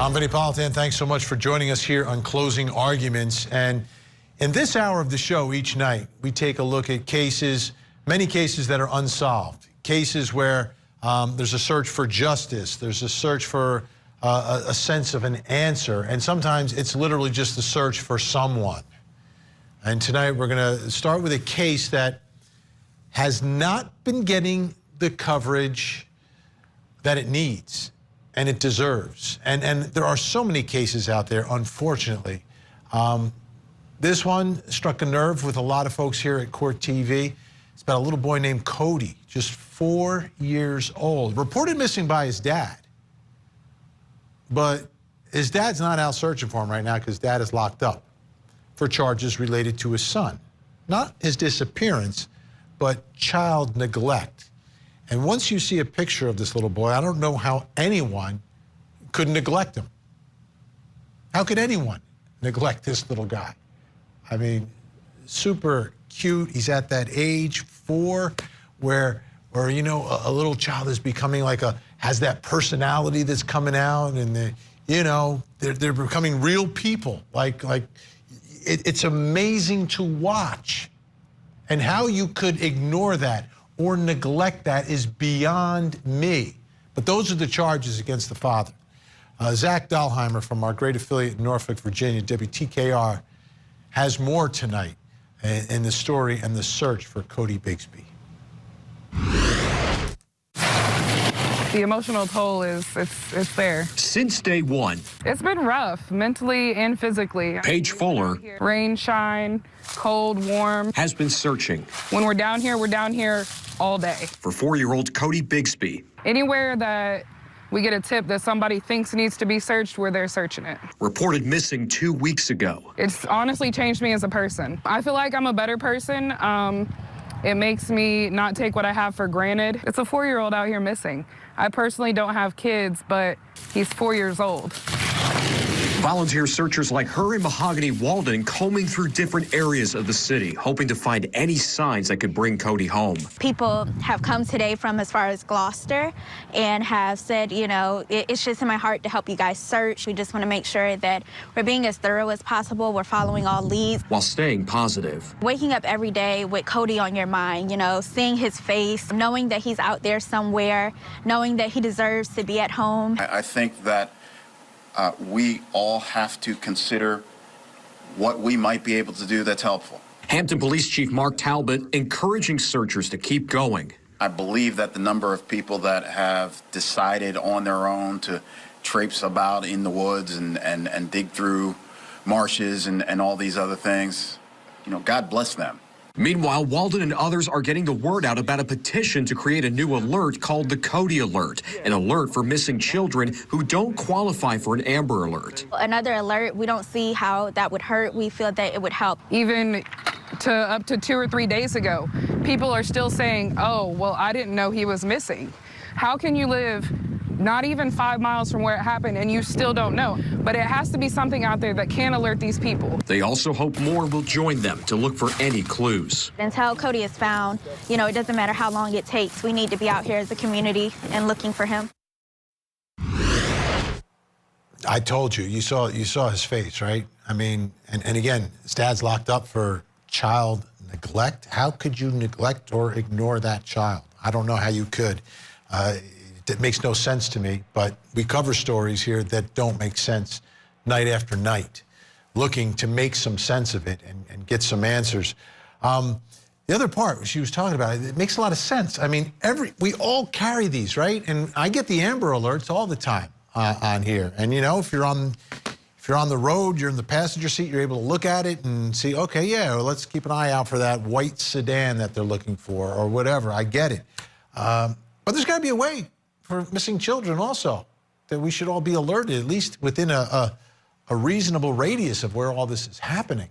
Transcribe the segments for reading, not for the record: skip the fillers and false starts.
I'm Vinny Politan. Thanks so much for joining us here on Closing Arguments. And in this hour of the show each night, we take a look at cases, many cases that are unsolved, cases where there's a search for justice, there's a search for a sense of an answer, and sometimes it's literally just a search for someone. And tonight we're going to start with a case that has not been getting the coverage that it needs and it deserves. And there are so many cases out there, unfortunately. This one struck a nerve with a lot of folks here at Court TV. It's about a little boy named Codi, just 4 years old, reported missing by his dad. But his dad's not out searching for him right now because dad is locked up for charges related to his son. Not his disappearance, but child neglect. And once you see a picture of this little boy, I don't know how anyone could neglect him. How could anyone neglect this little guy? I mean, super cute. He's at that age, 4, where you know, a little child is becoming like has that personality that's coming out, and they're becoming real people. It's amazing to watch, and how you could ignore that or neglect that is beyond me. But those are the charges against the father. Zach Dahlheimer from our great affiliate in Norfolk, Virginia, WTKR, has more tonight in the story and the search for Codi Bigsby. The emotional toll it's there. Since day one. It's been rough, mentally and physically. Paige Fuller. Rain, shine, cold, warm. Has been searching. When we're down here all day. For 4-year-old Codi Bigsby. Anywhere that we get a tip that somebody thinks needs to be searched, we're there searching it. Reported missing 2 weeks ago. It's honestly changed me as a person. I feel like I'm a better person. It makes me not take what I have for granted. It's a 4-year-old out here missing. I personally don't have kids, but he's 4 years old. Volunteer searchers like her in Mahogany Walden combing through different areas of the city, hoping to find any signs that could bring Codi home. People have come today from as far as Gloucester and have said, you know, it's just in my heart to help you guys search. We just want to make sure that we're being as thorough as possible. We're following all leads. While staying positive. Waking up every day with Codi on your mind, you know, seeing his face, knowing that he's out there somewhere, knowing that he deserves to be at home. I think that we all have to consider what we might be able to do that's helpful. Hampton Police Chief Mark Talbot encouraging searchers to keep going. I believe that the number of people that have decided on their own to traipse about in the woods and dig through marshes and all these other things, you know, God bless them. Meanwhile, Walden and others are getting the word out about a petition to create a new alert called the Codi Alert, an alert for missing children who don't qualify for an Amber Alert. Another alert, we don't see how that would hurt. We feel that it would help. Even up to 2 or 3 days ago, people are still saying, oh, well, I didn't know he was missing. How can you live not even 5 miles from where it happened and you still don't know? But it has to be something out there that can alert these people. They also hope more will join them to look for any clues. Until Codi is found, you know, it doesn't matter how long it takes. We need to be out here as a community and looking for him. I told you, you saw his face, right? I mean, and again, his dad's locked up for child neglect. How could you neglect or ignore that child? I don't know how you could. It makes no sense to me, but we cover stories here that don't make sense night after night, looking to make some sense of it and get some answers. The other part she was talking about, it makes a lot of sense. I mean, we all carry these, right? And I get the Amber Alerts all the time on here. And you know, if you're on the road, you're in the passenger seat, you're able to look at it and see, okay, yeah, well, let's keep an eye out for that white sedan that they're looking for or whatever. I get it. But there's got to be a way for missing children also, that we should all be alerted, at least within a reasonable radius of where all this is happening.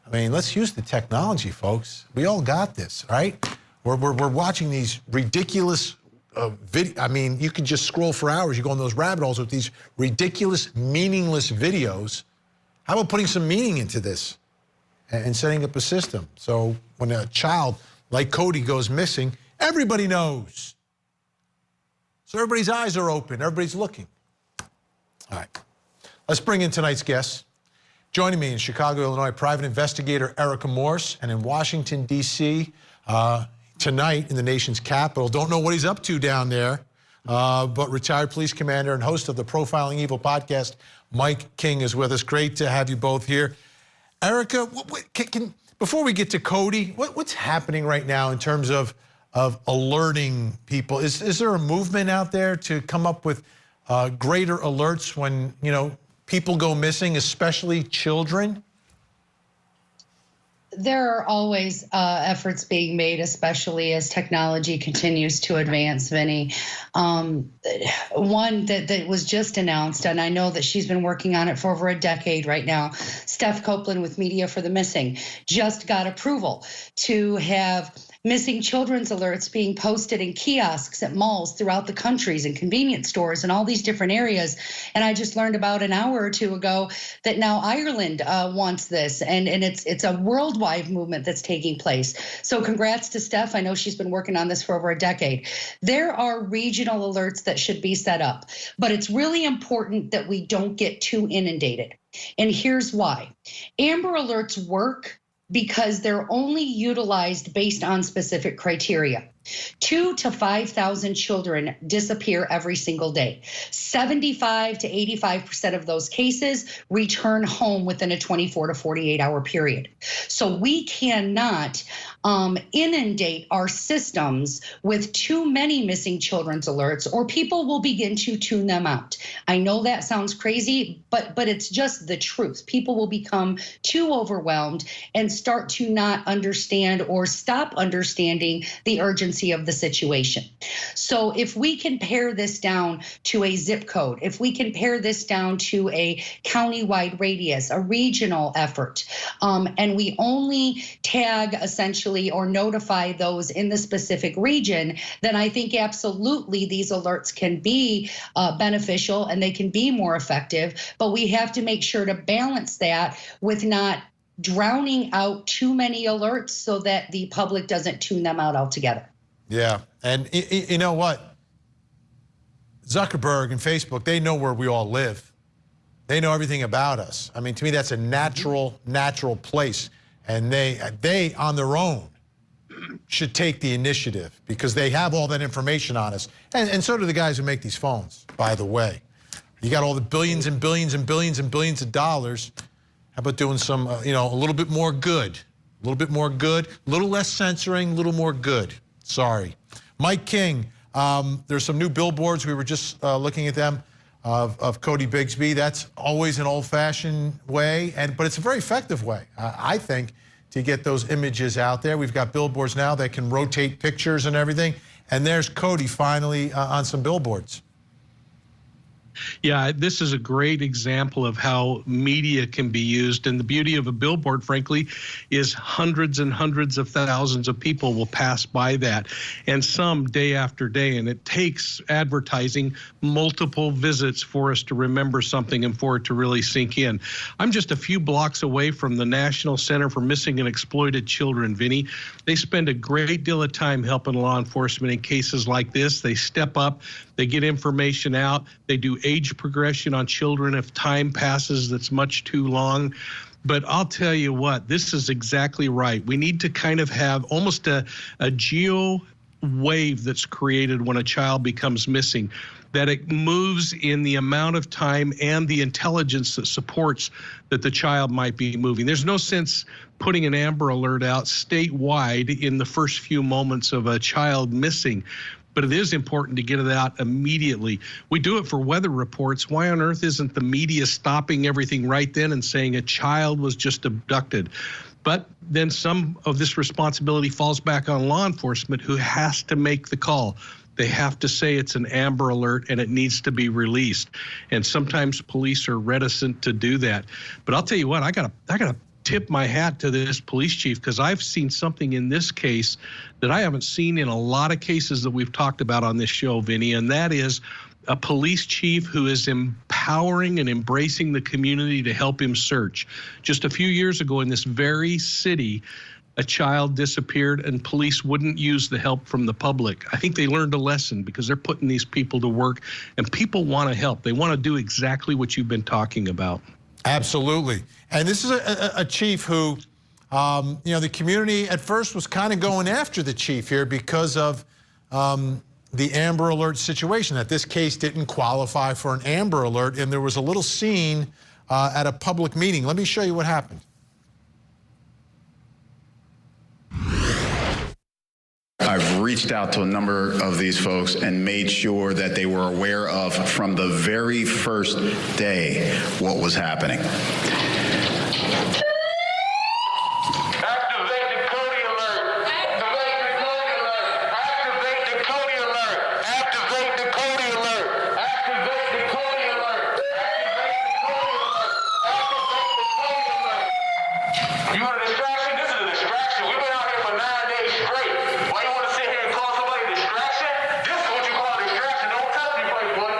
I mean, let's use the technology, folks. We all got this, right? We're watching these ridiculous video. I mean, you can just scroll for hours. You go on those rabbit holes with these ridiculous, meaningless videos. How about putting some meaning into this and setting up a system? So when a child like Codi goes missing, everybody knows. So everybody's eyes are open. Everybody's looking. All right. Let's bring in tonight's guests. Joining me in Chicago, Illinois, private investigator Erica Morse, and in Washington, D.C., tonight in the nation's capital. Don't know what he's up to down there, but retired police commander and host of the Profiling Evil podcast, Mike King, is with us. Great to have you both here. Erica, before we get to Codi, what's happening right now in terms of alerting people? Is there a movement out there to come up with greater alerts when, people go missing, especially children? There are always efforts being made, especially as technology continues to advance, Vinny. One that was just announced, and I know that she's been working on it for over a decade right now, Steph Copeland with Media for the Missing, just got approval to have missing children's alerts being posted in kiosks at malls throughout the countries and convenience stores and all these different areas. And I just learned about an hour or two ago that now Ireland wants this, and it's a worldwide movement that's taking place. So congrats to Steph. I know she's been working on this for over a decade. There are regional alerts that should be set up, but it's really important that we don't get too inundated. And here's why. Amber Alerts work because they're only utilized based on specific criteria. 2,000 to 5,000 children disappear every single day. 75 to 85% of those cases return home within a 24 to 48-hour period. So we cannot inundate our systems with too many missing children's alerts, or people will begin to tune them out. I know that sounds crazy, but it's just the truth. People will become too overwhelmed and start to not understand or stop understanding the urgency of the situation. So if we can pare this down to a zip code, if we can pare this down to a county-wide radius, a regional effort, and we only tag essentially or notify those in the specific region, then I think absolutely these alerts can be beneficial and they can be more effective. But we have to make sure to balance that with not drowning out too many alerts so that the public doesn't tune them out altogether. Yeah, and you know what? Zuckerberg and Facebook, they know where we all live. They know everything about us. I mean, to me, that's a natural place. And they on their own should take the initiative because they have all that information on us. And so do the guys who make these phones, by the way. You got all the billions and billions and billions and billions of dollars. How about doing some, a little bit more good? A little bit more good, a little less censoring, a little more good. Sorry. Mike King, there's some new billboards. We were just looking at them of Codi Bigsby. That's always an old-fashioned way, but it's a very effective way, I think, to get those images out there. We've got billboards now that can rotate pictures and everything. And there's Codi finally on some billboards. Yeah, this is a great example of how media can be used. And the beauty of a billboard, frankly, is hundreds and hundreds of thousands of people will pass by that, and some day after day. And it takes advertising multiple visits for us to remember something and for it to really sink in. I'm just a few blocks away from the National Center for Missing and Exploited Children, Vinny. They spend a great deal of time helping law enforcement in cases like this. They step up, they get information out, they do age progression on children if time passes that's much too long. But I'll tell you what, this is exactly right. We need to kind of have almost a geo wave that's created when a child becomes missing, that it moves in the amount of time and the intelligence that supports that the child might be moving. There's no sense putting an Amber Alert out statewide in the first few moments of a child missing. But it is important to get it out immediately. We do it for weather reports. Why on earth isn't the media stopping everything right then and saying a child was just abducted? But then some of this responsibility falls back on law enforcement, who has to make the call. They have to say it's an Amber Alert and it needs to be released. And sometimes police are reticent to do that. But I'll tell you what, I gotta tip my hat to this police chief, because I've seen something in this case that I haven't seen in a lot of cases that we've talked about on this show, Vinny, and that is a police chief who is empowering and embracing the community to help him search. Just a few years ago in this very city, a child disappeared and police wouldn't use the help from the public. I think they learned a lesson because they're putting these people to work, and people want to help. They want to do exactly what you've been talking about. Absolutely. And this is a chief who, you know, the community at first was kind of going after the chief here because of the Amber Alert situation, that this case didn't qualify for an Amber Alert, and there was a little scene at a public meeting. Let me show you what happened. I've reached out to a number of these folks and made sure that they were aware of, from the very first day, what was happening. Activate the Codi alert. Activate the Codi alert. Activate the Codi alert. Activate the Codi alert. Activate the Codi alert. Activate the Codi alert. You want a distraction? This is a distraction. We've been out here for 9 days straight. Why you want to sit here and call somebody a distraction? This is what you call a distraction. Don't touch me, playboy.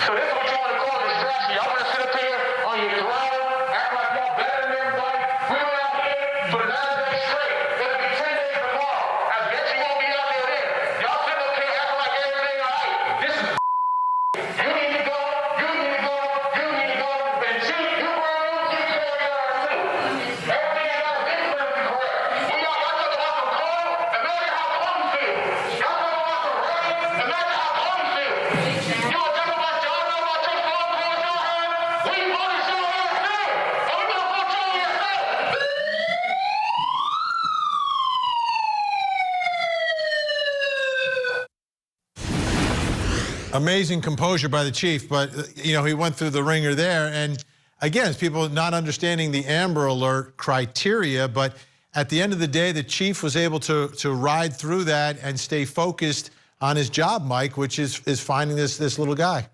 So this is what you want to call a distraction. Y'all want to sit up here on your throne, act like y'all better than everybody. We went out here for 9 days straight. It'll be 10 days tomorrow. I bet you won't be out there then. Y'all sitting up here acting like everything all right. This is you need to go, you need to go, you need to go. And chief, you brought you keep going out too. Everything ain't got to be politically correct. When y'all talk about some cold, imagine how Cody feels. Y'all talk about some rain, imagine how Cody feels. You want to talk about y'all know about your phone calls y'all had? We voted your ass in. And we gonna vote your ass out. Amazing composure by the chief, but you know, he went through the ringer there. And again, it's people not understanding the Amber Alert criteria, but at the end of the day, the chief was able to ride through that and stay focused on his job, Mike, which is finding this little guy.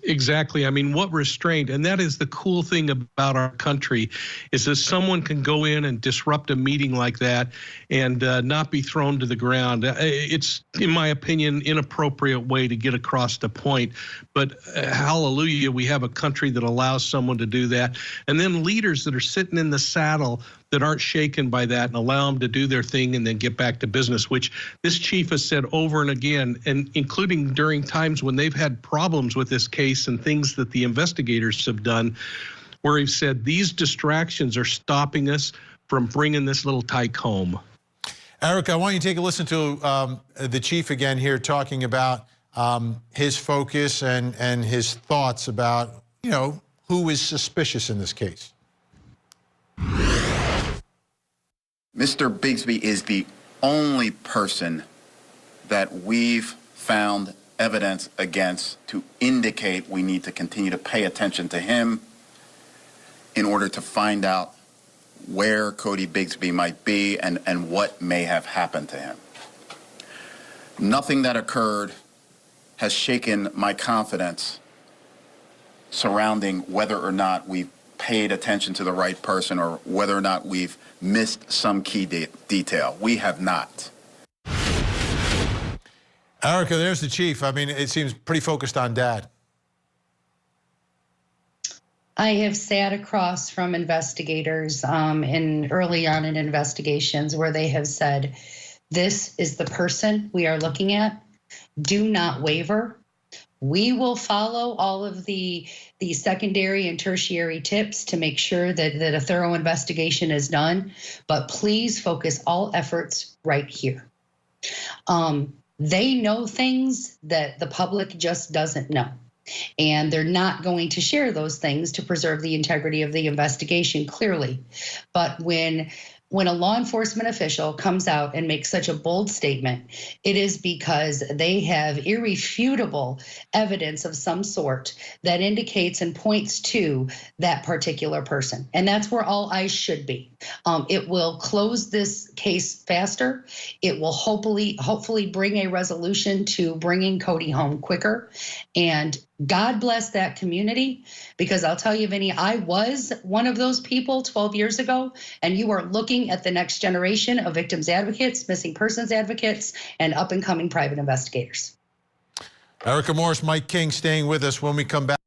Exactly. I mean, what restraint, and that is the cool thing about our country, is that someone can go in and disrupt a meeting like that and not be thrown to the ground. It's, in my opinion, inappropriate way to get across the point. But hallelujah, we have a country that allows someone to do that. And then leaders that are sitting in the saddle that aren't shaken by that and allow them to do their thing and then get back to business, which this chief has said over and again, and including during times when they've had problems with this case and things that the investigators have done, where he's said these distractions are stopping us from bringing this little tyke home. Eric, I want you to take a listen to the chief again here talking about his focus and his thoughts about, you know, who is suspicious in this case. Mr. Bigsby is the only person that we've found evidence against to indicate we need to continue to pay attention to him in order to find out where Codi Bigsby might be and what may have happened to him. Nothing that occurred has shaken my confidence surrounding whether or not we've paid attention to the right person or whether or not we've missed some key detail. We have not. Erica, there's the chief. I mean, it seems pretty focused on dad. I have sat across from investigators early on in investigations where they have said, this is the person we are looking at. Do not waver. We will follow all of the secondary and tertiary tips to make sure that a thorough investigation is done, but please focus all efforts right here. They know things that the public just doesn't know, and they're not going to share those things to preserve the integrity of the investigation, clearly. But when a law enforcement official comes out and makes such a bold statement, it is because they have irrefutable evidence of some sort that indicates and points to that particular person. And that's where all eyes should be. It will close this case faster. It will hopefully bring a resolution to bringing Codi home quicker. And God bless that community, because I'll tell you, Vinny, I was one of those people 12 years ago, and you are looking at the next generation of victims advocates, missing persons advocates, and up and coming private investigators. Erica Morris, Mike King staying with us when we come back.